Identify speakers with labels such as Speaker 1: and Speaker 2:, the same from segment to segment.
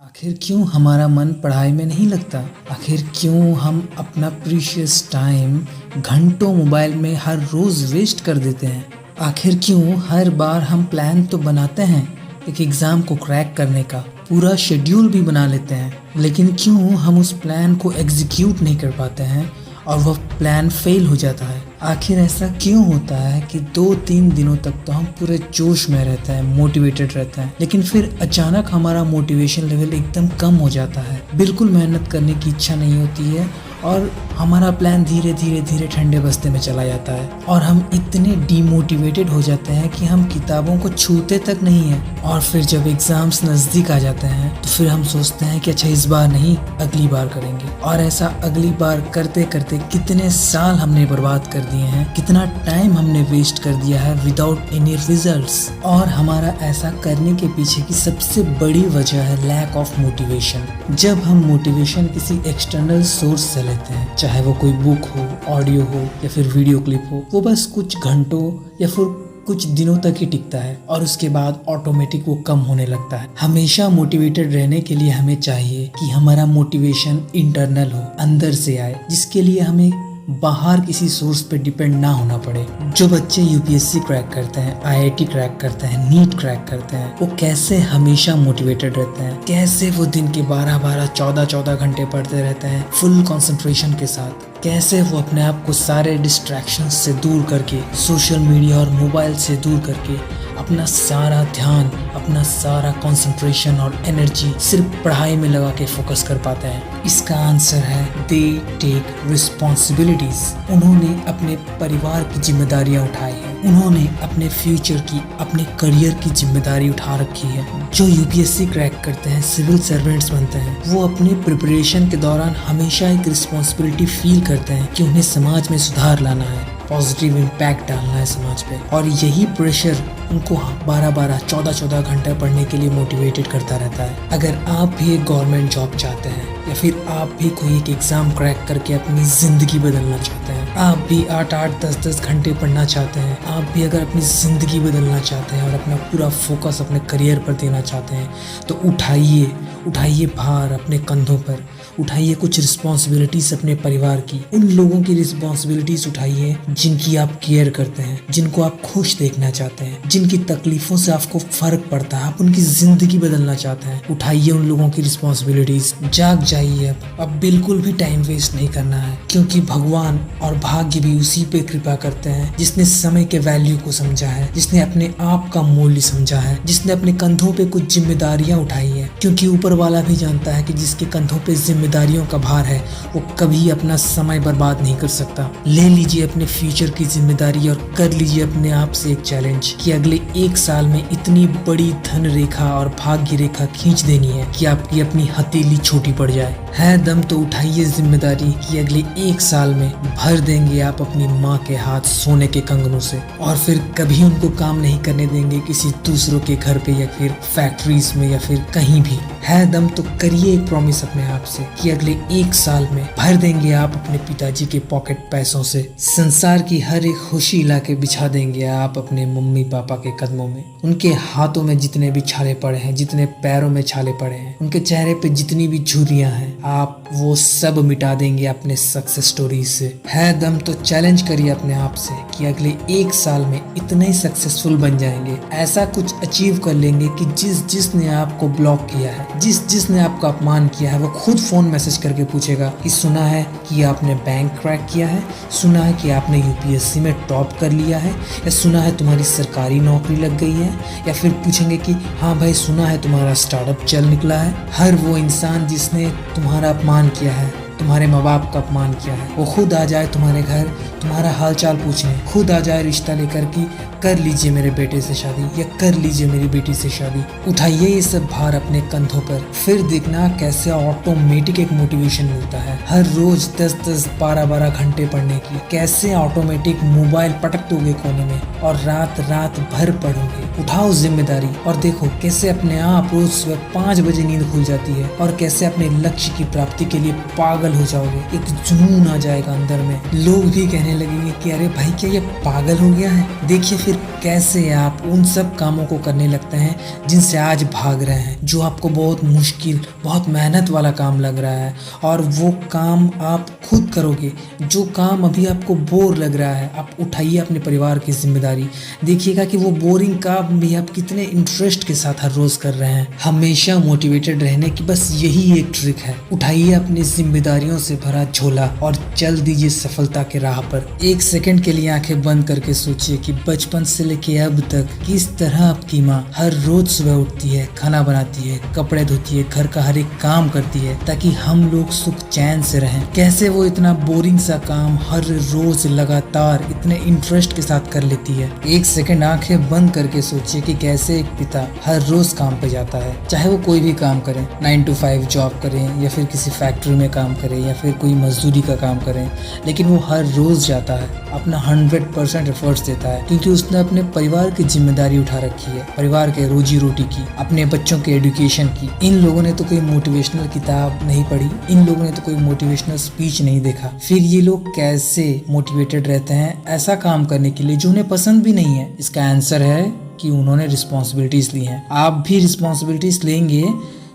Speaker 1: आखिर क्यों हमारा मन पढ़ाई में नहीं लगता? आखिर क्यों हम अपना प्रीशियस टाइम घंटों मोबाइल में हर रोज़ वेस्ट कर देते हैं? आखिर क्यों हर बार हम प्लान तो बनाते हैं एक एग्ज़ाम को क्रैक करने का, पूरा शेड्यूल भी बना लेते हैं, लेकिन क्यों हम उस प्लान को एग्जीक्यूट नहीं कर पाते हैं और वह प्लान फेल हो जाता है? आखिर ऐसा क्यों होता है कि 2-3 दिनों तक तो हम पूरे जोश में रहते हैं, मोटिवेटेड रहते हैं, लेकिन फिर अचानक हमारा मोटिवेशन लेवल एकदम कम हो जाता है, बिल्कुल मेहनत करने की इच्छा नहीं होती है और हमारा प्लान धीरे धीरे ठंडे बस्ते में चला जाता है और हम इतने डीमोटिवेटेड हो जाते हैं कि हम किताबों को छूते तक नहीं हैं। और फिर जब एग्ज़ाम्स नज़दीक आ जाते हैं तो फिर हम सोचते हैं कि अच्छा इस बार नहीं, अगली बार करेंगे। और ऐसा अगली बार करते करते कितने साल हमने बर्बाद कर दिए हैं, कितना टाइम हमने वेस्ट कर दिया है विदाउट एनी रिजल्ट्स। और हमारा ऐसा करने के पीछे की सबसे बड़ी वजह है लैक ऑफ मोटिवेशन। जब हम मोटिवेशन किसी एक्सटर्नल सोर्स से लेते हैं, चाहे वो कोई बुक हो, ऑडियो हो या फिर वीडियो क्लिप हो, वो बस कुछ घंटों या फिर कुछ दिनों तक ही टिकता है और उसके बाद ऑटोमेटिक वो कम होने लगता है। हमेशा मोटिवेटेड रहने के लिए हमें चाहिए कि हमारा मोटिवेशन इंटरनल हो, अंदर से आए, जिसके लिए हमें बाहर किसी सोर्स पे डिपेंड ना होना पड़े। जो बच्चे यूपीएससी क्रैक करते हैं, आईआईटी क्रैक करते हैं, नीट क्रैक करते हैं, वो कैसे हमेशा मोटिवेटेड रहते हैं, कैसे वो दिन के 12-12, 14-14 घंटे पढ़ते रहते हैं फुल कंसंट्रेशन के साथ, कैसे वो अपने आप को सारे डिस्ट्रैक्शंस से दूर करके, सोशल मीडिया और मोबाइल से दूर करके अपना सारा ध्यान, अपना सारा कंसंट्रेशन और एनर्जी सिर्फ पढ़ाई में लगा के फोकस कर पाते हैं। इसका आंसर है दे टेक रिस्पॉन्सिबिलिटीज। उन्होंने अपने परिवार की जिम्मेदारियां उठाई हैं, उन्होंने अपने फ्यूचर की, अपने करियर की जिम्मेदारी उठा रखी है। जो यूपीएससी क्रैक करते हैं, सिविल सर्वेंट्स बनते हैं, वो अपने प्रिपरेशन के दौरान हमेशा एक रिस्पॉन्सिबिलिटी फील करते हैं कि उन्हें समाज में सुधार लाना है, पॉजिटिव इम्पैक्ट डालना है समाज पे। और यही प्रेशर उनको 12-12, 14-14 घंटे पढ़ने के लिए मोटिवेटेड करता रहता है। अगर आप भी एक गवर्नमेंट जॉब चाहते हैं या फिर आप भी कोई एक एग्ज़ाम क्रैक करके अपनी ज़िंदगी बदलना चाहते हैं, आप भी 8-8, 10-10 घंटे पढ़ना चाहते हैं, आप भी अगर अपनी ज़िंदगी बदलना चाहते हैं और अपना पूरा फोकस अपने करियर पर देना चाहते हैं, तो उठाइए भार अपने कंधों पर, उठाइए कुछ रिस्पॉन्सिबिलिटीज अपने परिवार की, उन लोगों की रिस्पॉन्सिबिलिटीज उठाइए जिनकी आप केयर करते हैं, जिनको आप खुश देखना चाहते हैं, जिनकी तकलीफों से आपको फर्क पड़ता है, आप उनकी जिंदगी बदलना चाहते हैं। उठाइए उन लोगों की रिस्पॉन्सिबिलिटीज, जाग जाइए। अब बिल्कुल भी टाइम वेस्ट नहीं करना है, क्योंकि भगवान और भाग्य भी उसी पे कृपा करते हैं जिसने समय के वैल्यू को समझा है, जिसने अपने आप का मूल्य समझा है, जिसने अपने कंधों पे कुछ जिम्मेदारियां उठाई है। क्योंकि ऊपर वाला भी जानता है कि जिसके कंधों पे जिम्मेदारियों का भार है वो कभी अपना समय बर्बाद नहीं कर सकता। ले लीजिए अपने फ्यूचर की जिम्मेदारी और कर लीजिए अपने आप से एक चैलेंज कि अगले 1 साल में इतनी बड़ी धन रेखा और भाग्य रेखा खींच देनी है कि आपकी अपनी हथेली छोटी पड़ जाए। है दम तो उठाइए जिम्मेदारी कि अगले 1 साल में भर देंगे आप अपनी माँ के हाथ सोने के कंगनों से, और फिर कभी उनको काम नहीं करने देंगे किसी दूसरों के घर पे या फिर फैक्ट्रीज में या फिर कहीं भी। है दम तो करिए एक प्रॉमिस अपने आप से कि अगले 1 साल में भर देंगे आप अपने पिताजी के पॉकेट पैसों से, संसार की हर एक खुशी ला के बिछा देंगे आप अपने मम्मी पापा के कदमों में। उनके हाथों में जितने भी छाले पड़े हैं, जितने पैरों में छाले पड़े हैं, उनके चेहरे पे जितनी भी झुर्रियां हैं, आप वो सब मिटा देंगे अपने सक्सेस स्टोरी से। है दम तो चैलेंज करिए अपने आप से कि अगले 1 साल में इतने सक्सेसफुल बन जाएंगे, ऐसा कुछ अचीव कर लेंगे कि जिसने आपको ब्लॉक किया है, जिसने आपका अपमान किया है, वो खुद फोन मैसेज करके पूछेगा कि सुना है कि आपने बैंक क्रैक किया है, सुना है कि आपने यूपीएससी में टॉप कर लिया है, या सुना है तुम्हारी सरकारी नौकरी लग गई है, या फिर पूछेंगे कि हाँ भाई सुना है तुम्हारा स्टार्टअप चल निकला है। हर वो इंसान जिसने तुम्हारा अपमान किया है, तुम्हारे माँ बाप का अपमान किया है, वो खुद आ जाए तुम्हारे घर तुम्हारा हाल चाल पूछने, खुद आ जाए रिश्ता लेकर कि कर लीजिए मेरे बेटे से शादी या कर लीजिए मेरी बेटी से शादी। उठाइए ये सब भार अपने कंधों पर, फिर देखना कैसे ऑटोमेटिक एक मोटिवेशन मिलता है। हर रोज 10-10, 12-12 घंटे पढ़ने की, कैसे ऑटोमेटिक मोबाइल पटक दोगे कोने में और रात भर पढ़ोगे। उठाओ जिम्मेदारी और देखो कैसे अपने आप रोज सुबह 5 बजे नींद खुल जाती है और कैसे अपने लक्ष्य की प्राप्ति के लिए पागल हो जाओगे। एक जुनून आ जाएगा अंदर में, लोग भी कहने लगेंगे कि अरे भाई क्या ये पागल हो गया है। देखिए फिर कैसे आप उन सब कामों को करने लगते हैं जिनसे आज भाग रहे हैं, जो आपको बहुत मुश्किल, बहुत मेहनत वाला काम लग रहा है, और वो काम आप खुद करोगे। जो काम अभी आपको बोर लग रहा है, आप उठाइए अपने परिवार की जिम्मेदारी। देखिएगा कि वो बोरिंग काम भी आप कितने इंटरेस्ट के साथ हर रोज कर रहे हैं। हमेशा मोटिवेटेड रहने की बस यही एक ट्रिक है। उठाइए अपनी जिम्मेदारियों से भरा झोला और चल दीजिए सफलता के राह पर। एक सेकंड के लिए आंखें बंद करके सोचिए कि बचपन से लेके अब तक किस तरह आपकी माँ हर रोज सुबह उठती है, खाना बनाती है, कपड़े धोती है, घर का हर एक काम करती है ताकि हम लोग सुख चैन से रहें। कैसे वो इतना बोरिंग सा काम हर रोज लगातार इतने इंटरेस्ट के साथ कर लेती है। एक सेकंड आंखें बंद करके सोचिए कि कैसे एक पिता हर रोज काम पे जाता है, चाहे वो कोई भी काम करें, 9 to 5 जॉब करें या फिर किसी फैक्ट्री में काम करें या फिर कोई मजदूरी का काम करें, लेकिन वो हर रोज जाता है, अपना 100% एफर्ट्स देता है क्योंकि उसने अपने परिवार की जिम्मेदारी उठा रखी है, परिवार के रोजी रोटी की, अपने बच्चों के एजुकेशन की। इन लोगों ने तो कोई मोटिवेशनल किताब नहीं पढ़ी, इन लोगों ने तो कोई मोटिवेशनल स्पीच नहीं देखा। फिर ये लोग कैसे मोटिवेटेड रहते हैं ऐसा काम करने के लिए जो उन्हें पसंद भी नहीं है? इसका आंसर है कि उन्होंने रिस्पॉन्सिबिलिटीज ली हैं। आप भी रिस्पॉन्सिबिलिटीज लेंगे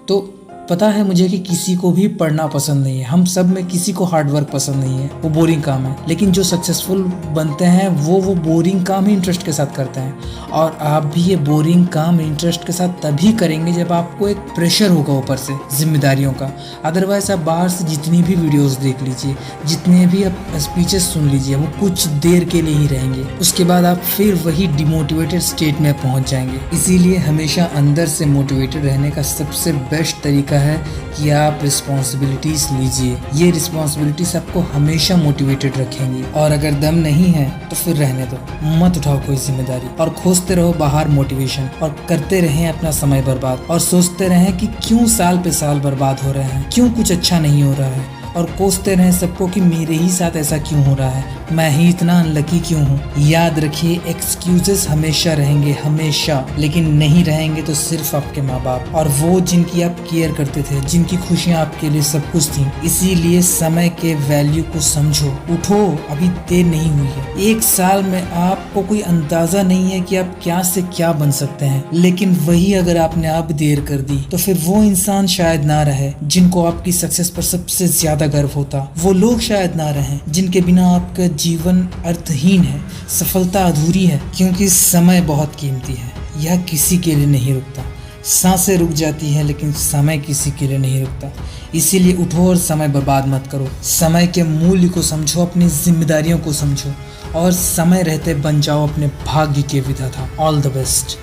Speaker 1: तो पता है मुझे कि किसी को भी पढ़ना पसंद नहीं है, हम सब में किसी को हार्ड वर्क पसंद नहीं है, वो बोरिंग काम है। लेकिन जो सक्सेसफुल बनते हैं वो बोरिंग काम ही इंटरेस्ट के साथ करते हैं। और आप भी ये बोरिंग काम इंटरेस्ट के साथ तभी करेंगे जब आपको एक प्रेशर होगा ऊपर से जिम्मेदारियों का। अदरवाइज आप बाहर से जितनी भी वीडियोस देख लीजिए, जितने भी आप स्पीचेस सुन लीजिए, वो कुछ देर के लिए ही रहेंगे, उसके बाद आप फिर वही डिमोटिवेटेड स्टेट में पहुंच जाएंगे। इसीलिए हमेशा अंदर से मोटिवेटेड रहने का सबसे बेस्ट तरीका है कि आप रिस्पॉन्सिबिलिटीज लीजिए। ये रिस्पॉन्सिबिलिटीज आपको हमेशा मोटिवेटेड रखेंगी। और अगर दम नहीं है तो फिर रहने दो, मत उठाओ कोई जिम्मेदारी और खोजते रहो बाहर मोटिवेशन, और करते रहें अपना समय बर्बाद, और सोचते रहें कि क्यों साल पे साल बर्बाद हो रहे हैं, क्यों कुछ अच्छा नहीं हो रहा है, और कोसते रहें सबको कि मेरे ही साथ ऐसा क्यों हो रहा है, मैं ही इतना अनलकी क्यों हूँ। याद रखिए एक्सक्यूजेस हमेशा रहेंगे, हमेशा, लेकिन नहीं रहेंगे तो सिर्फ आपके माँ बाप और वो जिनकी आप केयर करते थे, जिनकी खुशियाँ आपके लिए सब कुछ थी। इसीलिए समय के वैल्यू को समझो, उठो, अभी देर नहीं हुई है। 1 साल में आपको कोई अंदाजा नहीं है कि आप क्या से क्या बन सकते हैं, लेकिन वही अगर आपने अब देर कर दी तो फिर वो इंसान शायद ना रहे जिनको आपकी सक्सेस पर सबसे ज्यादा गर्व होता। वो लोग शायद ना रहें जिनके बिना आपका जीवन अर्थहीन है, सफलता अधूरी है। क्योंकि समय बहुत कीमती है, यह किसी के लिए नहीं रुकता। सांसें रुक जाती हैं लेकिन समय किसी के लिए नहीं रुकता। इसीलिए उठो और समय बर्बाद मत करो। समय के मूल्य को समझो, अपनी जिम्मेदारियों को समझो और समय रहते बन जाओ अपने भाग्य के विधाता। All the best.